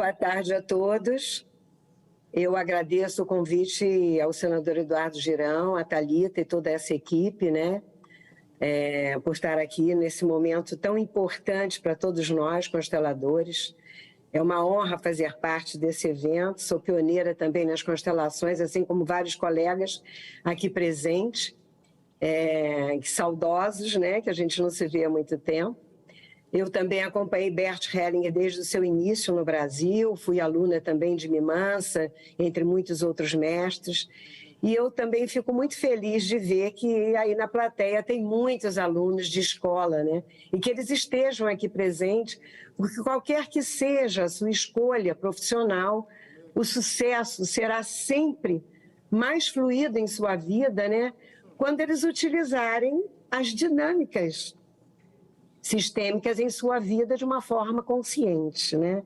Boa tarde a todos. Eu agradeço o convite ao senador Eduardo Girão, a Thalita e toda essa equipe, né, por estar aqui nesse momento tão importante para todos nós, consteladores. É uma honra fazer parte desse evento, sou pioneira também nas constelações, assim como vários colegas aqui presentes, saudosos, né, que a gente não se vê há muito tempo. Eu também acompanhei Bert Hellinger desde o seu início no Brasil, fui aluna também de Mimânsa, entre muitos outros mestres, e eu também fico muito feliz de ver que aí na plateia tem muitos alunos de escola, né? E que eles estejam aqui presentes, porque qualquer que seja a sua escolha profissional, o sucesso será sempre mais fluido em sua vida, né? Quando eles utilizarem as dinâmicas sistêmicas em sua vida de uma forma consciente, né?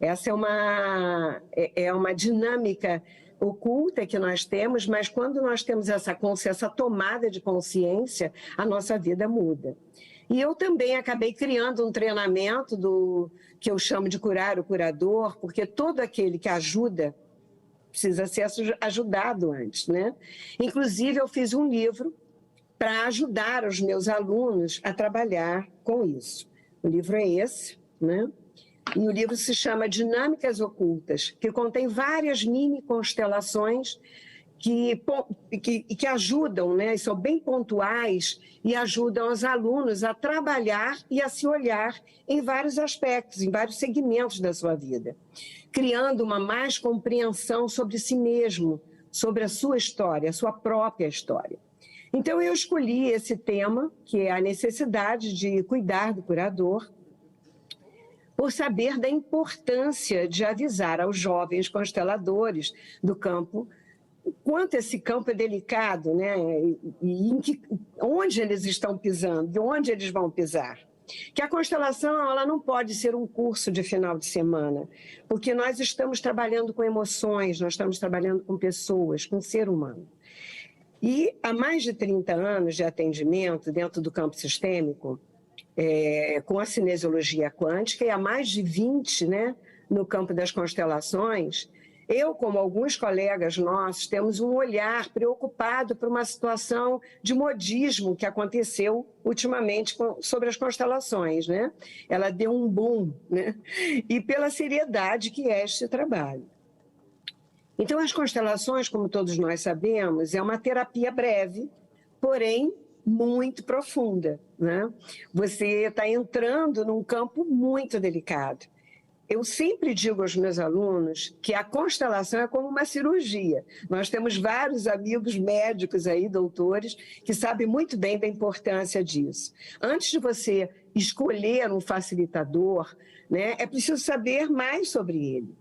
Essa é uma dinâmica oculta que nós temos, mas quando nós temos essa tomada de consciência, a nossa vida muda. E eu também acabei criando um treinamento que eu chamo de curar o curador, porque todo aquele que ajuda precisa ser ajudado antes, né? Inclusive, eu fiz um livro para ajudar os meus alunos a trabalhar com isso. O livro é esse, né? E o livro se chama Dinâmicas Ocultas, que contém várias mini-constelações que ajudam, né? São bem pontuais e ajudam os alunos a trabalhar e a se olhar em vários aspectos, em vários segmentos da sua vida, criando uma mais compreensão sobre si mesmo, sobre a sua história, a sua própria história. Então, eu escolhi esse tema, que é a necessidade de cuidar do curador, por saber da importância de avisar aos jovens consteladores do campo o quanto esse campo é delicado, né? Onde eles estão pisando, e onde eles vão pisar. Que a constelação ela não pode ser um curso de final de semana, porque nós estamos trabalhando com emoções, nós estamos trabalhando com pessoas, com ser humano. E há mais de 30 anos de atendimento dentro do campo sistêmico, com a cinesiologia quântica, e há mais de 20, né, no campo das constelações, eu, como alguns colegas nossos, temos um olhar preocupado por uma situação de modismo que aconteceu ultimamente sobre as constelações, né? Ela deu um boom, né? E pela seriedade que é este trabalho. Então, as constelações, como todos nós sabemos, é uma terapia breve, porém muito profunda, né? Você está entrando num campo muito delicado. Eu sempre digo aos meus alunos que a constelação é como uma cirurgia. Nós temos vários amigos médicos aí, doutores, que sabem muito bem da importância disso. Antes de você escolher um facilitador, né, é preciso saber mais sobre ele.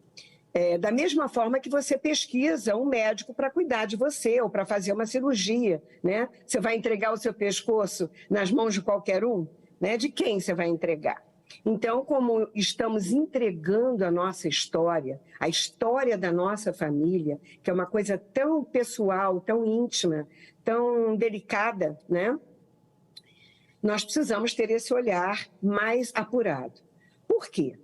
Da mesma forma que você pesquisa um médico para cuidar de você ou para fazer uma cirurgia, né? Você vai entregar o seu pescoço nas mãos de qualquer um? Né? De quem você vai entregar? Então, como estamos entregando a nossa história, a história da nossa família, que é uma coisa tão pessoal, tão íntima, tão delicada, né? Nós precisamos ter esse olhar mais apurado. Por quê?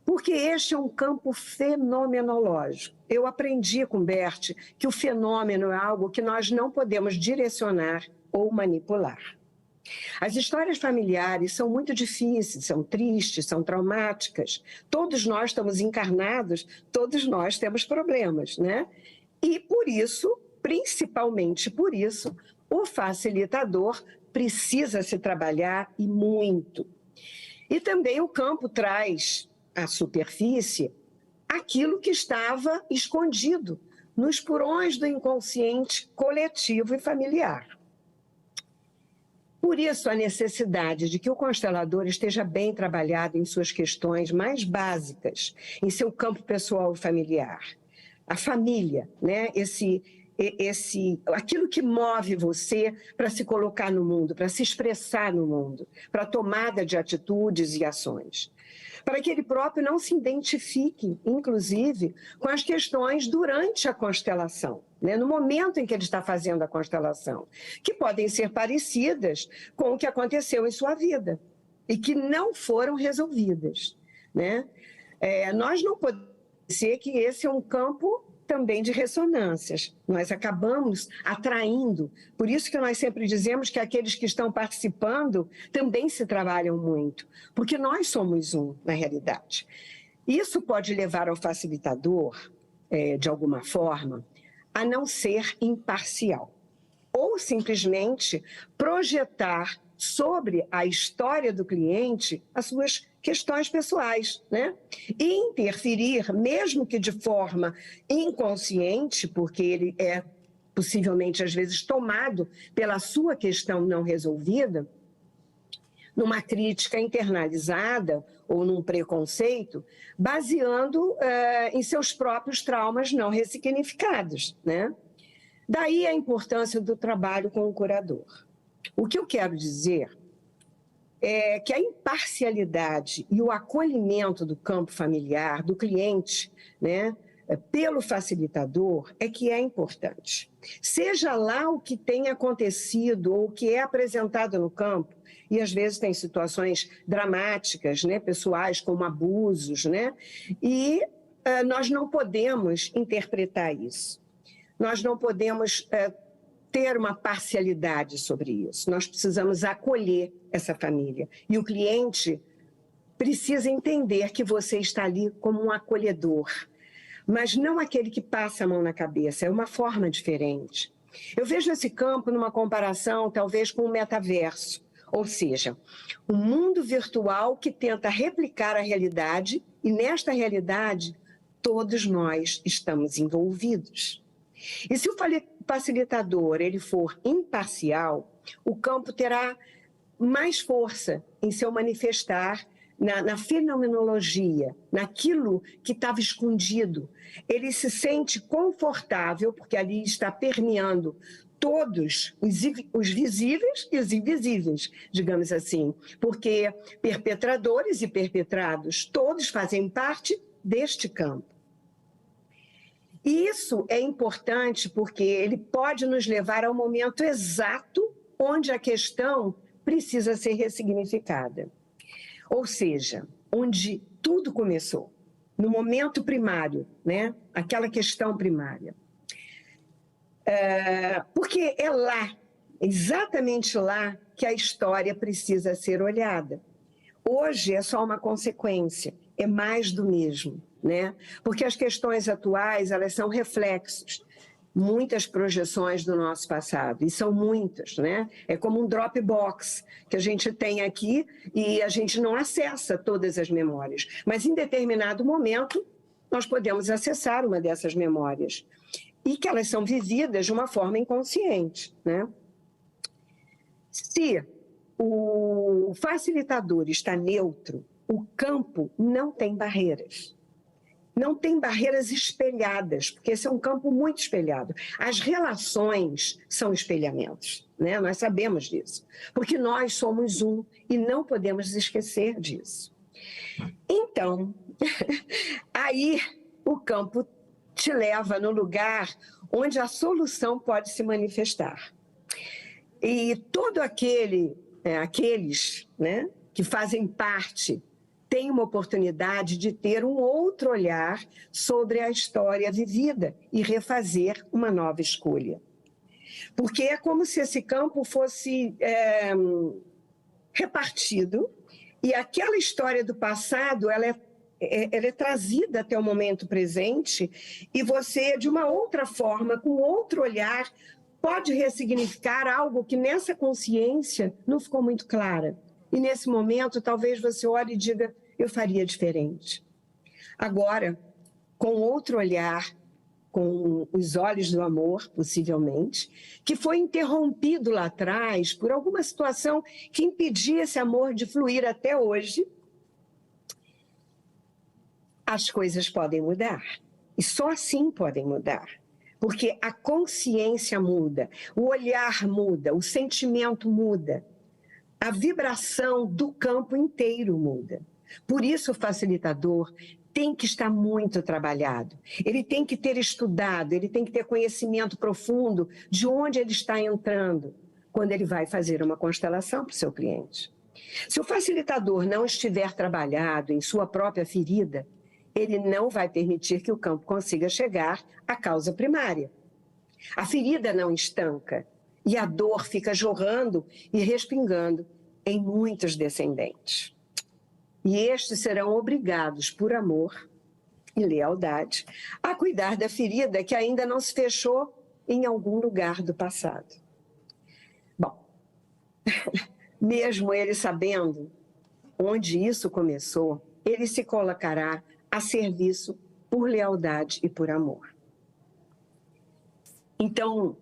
Porque este é um campo fenomenológico. Eu aprendi com Bert que o fenômeno é algo que nós não podemos direcionar ou manipular. As histórias familiares são muito difíceis, são tristes, são traumáticas. Todos nós estamos encarnados, todos nós temos problemas, né? E por isso, principalmente por isso, o facilitador precisa se trabalhar e muito. E também o campo traz à superfície aquilo que estava escondido nos porões do inconsciente coletivo e familiar. Por isso, a necessidade de que o constelador esteja bem trabalhado em suas questões mais básicas, em seu campo pessoal e familiar. A família, né? Aquilo que move você para se colocar no mundo, para se expressar no mundo, para a tomada de atitudes e ações. Para que ele próprio não se identifique, inclusive, com as questões durante a constelação, né? No momento em que ele está fazendo a constelação, que podem ser parecidas com o que aconteceu em sua vida e que não foram resolvidas, né? Nós não podemos ser que esse é um campo também de ressonâncias. Nós acabamos atraindo. Por isso que nós sempre dizemos que aqueles que estão participando também se trabalham muito, porque nós somos um, na realidade. Isso pode levar ao facilitador, de alguma forma, a não ser imparcial, ou simplesmente projetar sobre a história do cliente as suas questões pessoais, né? E interferir, mesmo que de forma inconsciente, porque ele é possivelmente, às vezes, tomado pela sua questão não resolvida, numa crítica internalizada ou num preconceito, baseando em seus próprios traumas não ressignificados, né? Daí a importância do trabalho com o curador. O que eu quero dizer é que a imparcialidade e o acolhimento do campo familiar, do cliente, né, pelo facilitador, é que é importante. Seja lá o que tenha acontecido ou o que é apresentado no campo, e às vezes tem situações dramáticas, né, pessoais, como abusos, né, e nós não podemos interpretar isso. Nós não podemos ter uma parcialidade sobre isso. Nós precisamos acolher essa família. E o cliente precisa entender que você está ali como um acolhedor, mas não aquele que passa a mão na cabeça, é uma forma diferente. Eu vejo esse campo numa comparação, talvez, com o metaverso, ou seja, um mundo virtual que tenta replicar a realidade, e nesta realidade, todos nós estamos envolvidos. E se o facilitador ele for imparcial, o campo terá mais força em seu manifestar na fenomenologia, naquilo que estava escondido. Ele se sente confortável, porque ali está permeando todos os visíveis e os invisíveis, digamos assim, porque perpetradores e perpetrados, todos fazem parte deste campo. E isso é importante porque ele pode nos levar ao momento exato onde a questão precisa ser ressignificada. Ou seja, onde tudo começou, no momento primário, né? Aquela questão primária. Porque é lá, exatamente lá, que a história precisa ser olhada. Hoje é só uma consequência, é mais do mesmo, né? Porque as questões atuais, elas são reflexos, muitas projeções do nosso passado, e são muitas, né? É como um Dropbox que a gente tem aqui e a gente não acessa todas as memórias, mas em determinado momento nós podemos acessar uma dessas memórias e que elas são vividas de uma forma inconsciente, né? Se o facilitador está neutro, o campo não tem barreiras. Não tem barreiras espelhadas, porque esse é um campo muito espelhado. As relações são espelhamentos, né? Nós sabemos disso, porque nós somos um e não podemos esquecer disso. Então, aí o campo te leva no lugar onde a solução pode se manifestar. E todo aqueles, né, que fazem parte tem uma oportunidade de ter um outro olhar sobre a história vivida e refazer uma nova escolha. Porque é como se esse campo fosse repartido e aquela história do passado, ela é trazida até o momento presente e você, de uma outra forma, com outro olhar, pode ressignificar algo que nessa consciência não ficou muito clara. E nesse momento, talvez você olhe e diga, eu faria diferente. Agora, com outro olhar, com os olhos do amor, possivelmente, que foi interrompido lá atrás por alguma situação que impedia esse amor de fluir até hoje, as coisas podem mudar. E só assim podem mudar. Porque a consciência muda, o olhar muda, o sentimento muda. A vibração do campo inteiro muda. Por isso o facilitador tem que estar muito trabalhado. Ele tem que ter estudado, ele tem que ter conhecimento profundo de onde ele está entrando quando ele vai fazer uma constelação para o seu cliente. Se o facilitador não estiver trabalhado em sua própria ferida, ele não vai permitir que o campo consiga chegar à causa primária. A ferida não estanca e a dor fica jorrando e respingando em muitos descendentes. E estes serão obrigados, por amor e lealdade, a cuidar da ferida que ainda não se fechou em algum lugar do passado. Bom, mesmo ele sabendo onde isso começou, ele se colocará a serviço por lealdade e por amor. Então,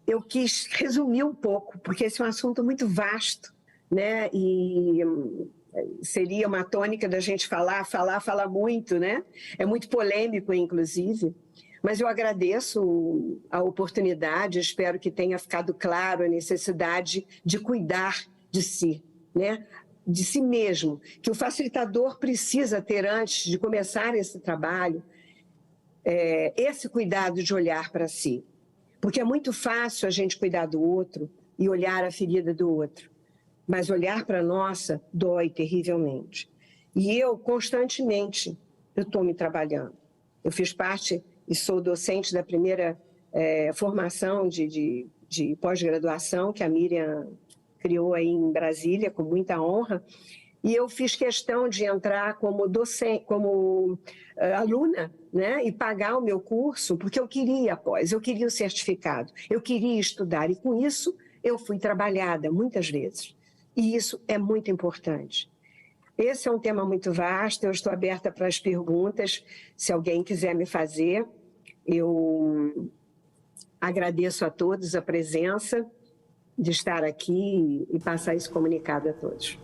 eu quis resumir um pouco, porque esse é um assunto muito vasto, né? E seria uma tônica da gente falar muito, né? É muito polêmico, inclusive. Mas eu agradeço a oportunidade, espero que tenha ficado claro a necessidade de cuidar de si, né? De si mesmo, que o facilitador precisa ter antes de começar esse trabalho, esse cuidado de olhar para si. Porque é muito fácil a gente cuidar do outro e olhar a ferida do outro, mas olhar para a nossa dói terrivelmente. E eu, constantemente, eu estou me trabalhando. Eu fiz parte e sou docente da primeira formação de pós-graduação que a Miriam criou aí em Brasília, com muita honra, e eu fiz questão de entrar como docente, como aluna, né, e pagar o meu curso, porque eu queria eu queria o certificado, eu queria estudar, e com isso eu fui trabalhada muitas vezes. E isso é muito importante. Esse é um tema muito vasto, eu estou aberta para as perguntas, se alguém quiser me fazer. Eu agradeço a todos a presença de estar aqui e passar esse comunicado a todos.